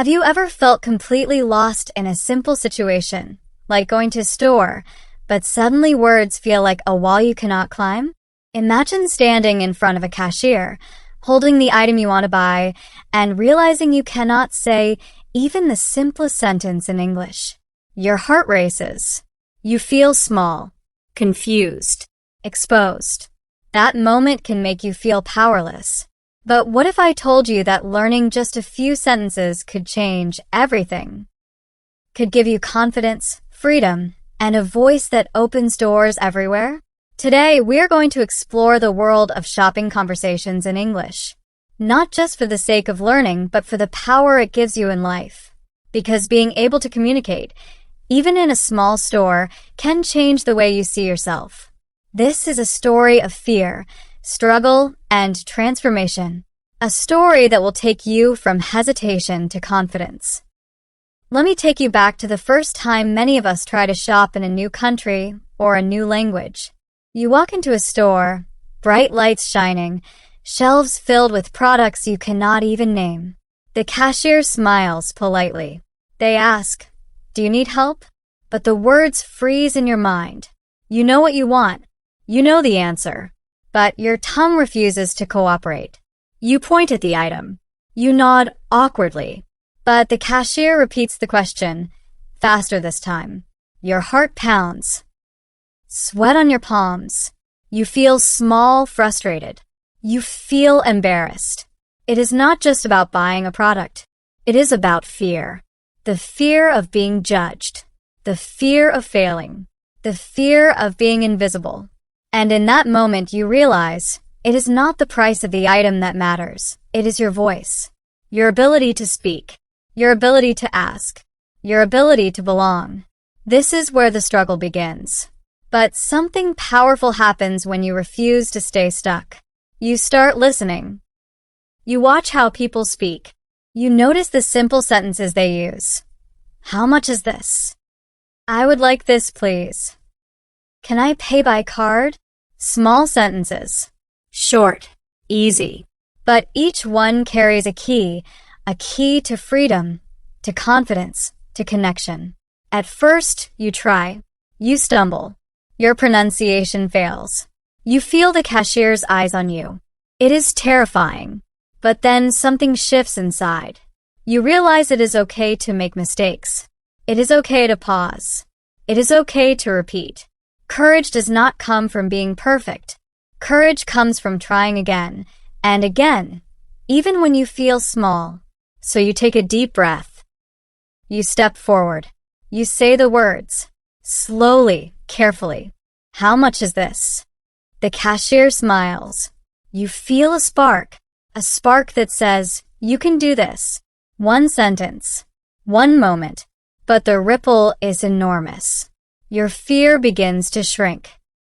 Have you ever felt completely lost in a simple situation, like going to a store, but suddenly words feel like a wall you cannot climb? Imagine standing in front of a cashier, holding the item you want to buy, and realizing you cannot say even the simplest sentence in English. Your heart races. You feel small, confused, exposed. That moment can make you feel powerless. But what if I told you that learning just a few sentences could change everything? Could give you confidence, freedom, and a voice that opens doors everywhere? Today, we're going to explore the world of shopping conversations in English. Not just for the sake of learning, but for the power it gives you in life. Because being able to communicate, even in a small store, can change the way you see yourself. This is a story of fear, struggle, and transformation. A story that will take you from hesitation to confidence. Let me take you back to the first time many of us try to shop in a new country or a new language. You walk into a store, bright lights shining, shelves filled with products you cannot even name. The cashier smiles politely. They ask, "Do you need help?" But the words freeze in your mind. You know what you want. You know the answer. But your tongue refuses to cooperate. You point at the item. You nod awkwardly. But the cashier repeats the question, faster this time. Your heart pounds. Sweat on your palms. You feel small, frustrated. You feel embarrassed. It is not just about buying a product. It is about fear. The fear of being judged. The fear of failing. The fear of being invisible. And in that moment you realize it is not the price of the item that matters. It is your voice. Your ability to speak. Your ability to ask. Your ability to belong. This is where the struggle begins. But something powerful happens when you refuse to stay stuck. You start listening. You watch how people speak. You notice the simple sentences they use. How much is this? I would like this, please. Can I pay by card? Small sentences. Short, easy. But each one carries a key to freedom, to confidence, to connection. At first, you try. You stumble. Your pronunciation fails. You feel the cashier's eyes on you. It is terrifying. But then something shifts inside. You realize it is okay to make mistakes. It is okay to pause. It is okay to repeat. Courage does not come from being perfect. Courage comes from trying again and again, even when you feel small. So you take a deep breath. You step forward. You say the words, slowly, carefully. How much is this? The cashier smiles. You feel a spark that says, you can do this. One sentence, one moment, but the ripple is enormous. Your fear begins to shrink.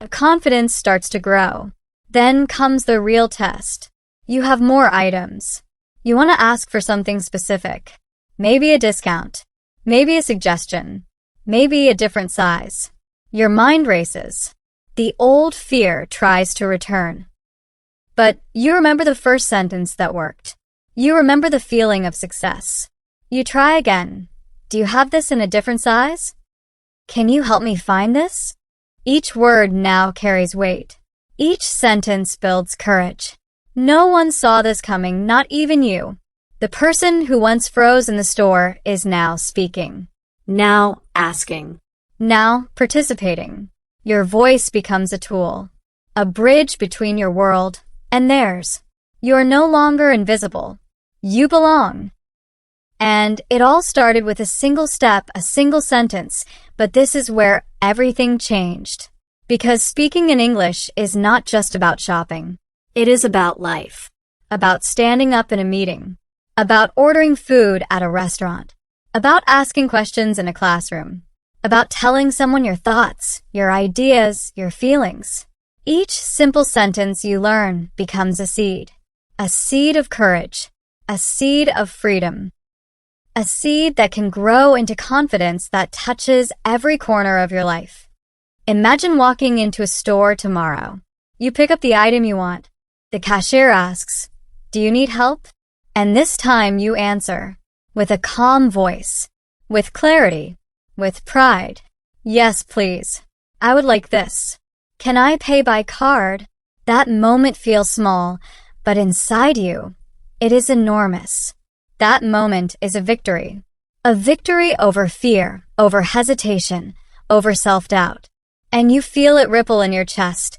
Confidence starts to grow. Then comes the real test. You have more items. You want to ask for something specific. Maybe a discount. Maybe a suggestion. Maybe a different size. Your mind races. The old fear tries to return. But you remember the first sentence that worked. You remember the feeling of success. You try again. Do you have this in a different size? Can you help me find this? Each word now carries weight. Each sentence builds courage. No one saw this coming, not even you. The person who once froze in the store is now speaking. Now asking. Now participating. Your voice becomes a tool. A bridge between your world and theirs. You are no longer invisible. You belong. And it all started with a single step, a single sentence, but this is where everything changed. Because speaking in English is not just about shopping. It is about life. About standing up in a meeting. About ordering food at a restaurant. About asking questions in a classroom. About telling someone your thoughts, your ideas, your feelings. Each simple sentence you learn becomes a seed. A seed of courage. A seed of freedom. A seed that can grow into confidence that touches every corner of your life. Imagine walking into a store tomorrow. You pick up the item you want. The cashier asks, "Do you need help?" And this time you answer, with a calm voice, with clarity, with pride. Yes, please. I would like this. Can I pay by card? That moment feels small, but inside you, it is enormous. That moment is a victory. A victory over fear, over hesitation, over self-doubt. And you feel it ripple in your chest,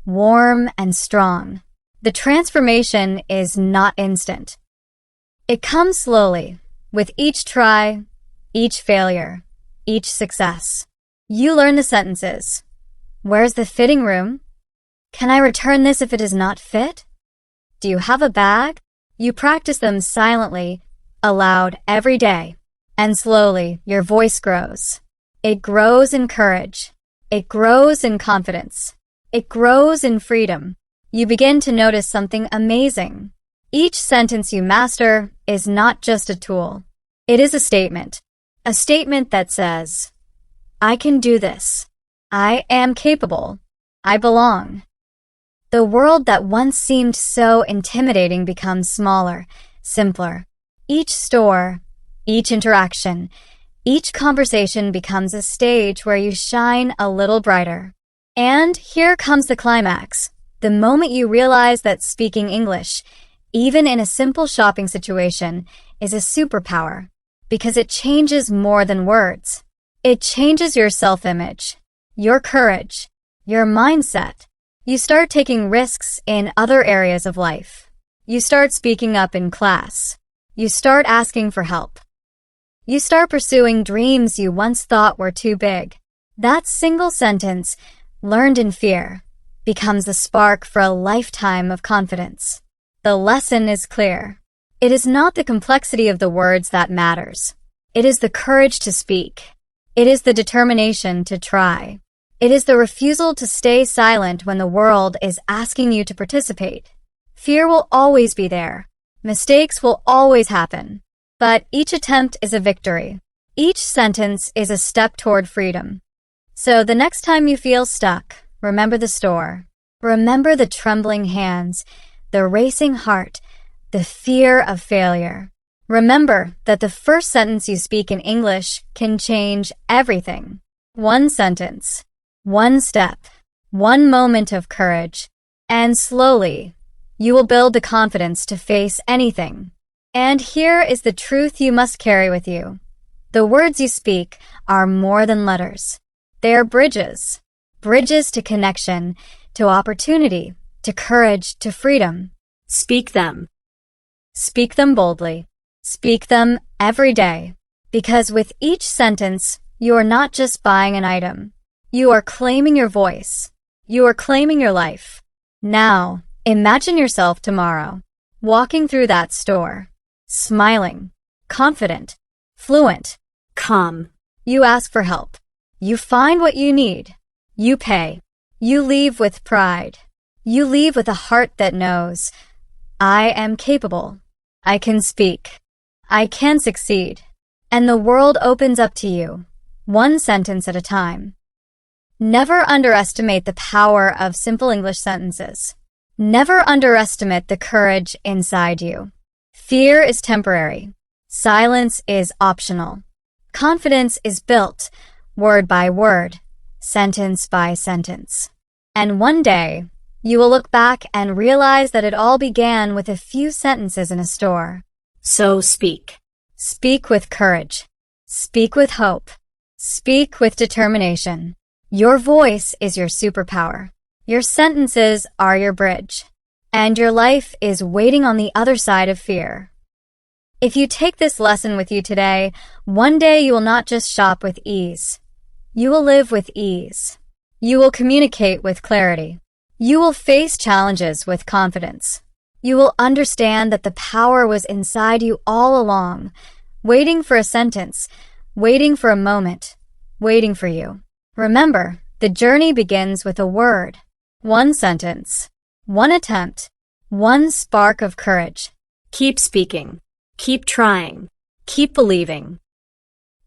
warm and strong. The transformation is not instant. It comes slowly, with each try, each failure, each success. You learn the sentences. Where's the fitting room? Can I return this if it does not fit? Do you have a bag? You practice them silently, aloud every day. And slowly, your voice grows. It grows in courage. It grows in confidence. It grows in freedom. You begin to notice something amazing. Each sentence you master is not just a tool. It is a statement that says, I can do this. I am capable. I belong. The world that once seemed so intimidating becomes smaller, simpler. Each store, each interaction, each conversation becomes a stage where you shine a little brighter. And here comes the climax, the moment you realize that speaking English, even in a simple shopping situation, is a superpower, because it changes more than words. It changes your self-image, your courage, your mindset. You start taking risks in other areas of life. You start speaking up in class. You start asking for help. You start pursuing dreams you once thought were too big. That single sentence, learned in fear, becomes the spark for a lifetime of confidence. The lesson is clear. It is not the complexity of the words that matters. It is the courage to speak. It is the determination to try. It is the refusal to stay silent when the world is asking you to participate. Fear will always be there. Mistakes will always happen. But each attempt is a victory. Each sentence is a step toward freedom. So the next time you feel stuck, remember the store. Remember the trembling hands, the racing heart, the fear of failure. Remember that the first sentence you speak in English can change everything. One sentence, one step, one moment of courage, and slowly, you will build the confidence to face anything. And here is the truth you must carry with you. The words you speak are more than letters. They are bridges. Bridges to connection, to opportunity, to courage, to freedom. Speak them. Speak them boldly. Speak them every day. Because with each sentence, you are not just buying an item. You are claiming your voice. You are claiming your life. Now, imagine yourself tomorrow, walking through that store. Smiling, confident, fluent, calm. You ask for help. You find what you need. You pay. You leave with pride. You leave with a heart that knows, I am capable. I can speak. I can succeed. And the world opens up to you, one sentence at a time. Never underestimate the power of simple English sentences. Never underestimate the courage inside you. Fear is temporary. Silence is optional. Confidence is built, word by word, sentence by sentence. And one day, you will look back and realize that it all began with a few sentences in a store. So speak. Speak with courage. Speak with hope. Speak with determination. Your voice is your superpower. Your sentences are your bridge. And your life is waiting on the other side of fear. If you take this lesson with you today, one day you will not just shop with ease. You will live with ease. You will communicate with clarity. You will face challenges with confidence. You will understand that the power was inside you all along, waiting for a sentence, waiting for a moment, waiting for you. Remember, the journey begins with a word, one sentence. One attempt, one spark of courage. Keep speaking, keep trying, keep believing.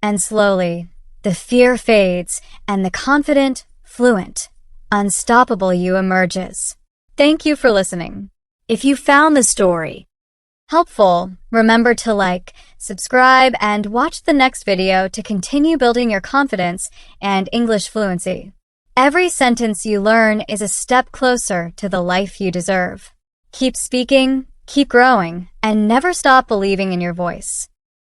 And slowly, the fear fades and the confident, fluent, unstoppable you emerges. Thank you for listening. If you found the story helpful, remember to like, subscribe, and watch the next video to continue building your confidence and English fluency. Every sentence you learn is a step closer to the life you deserve. Keep speaking, keep growing, and never stop believing in your voice.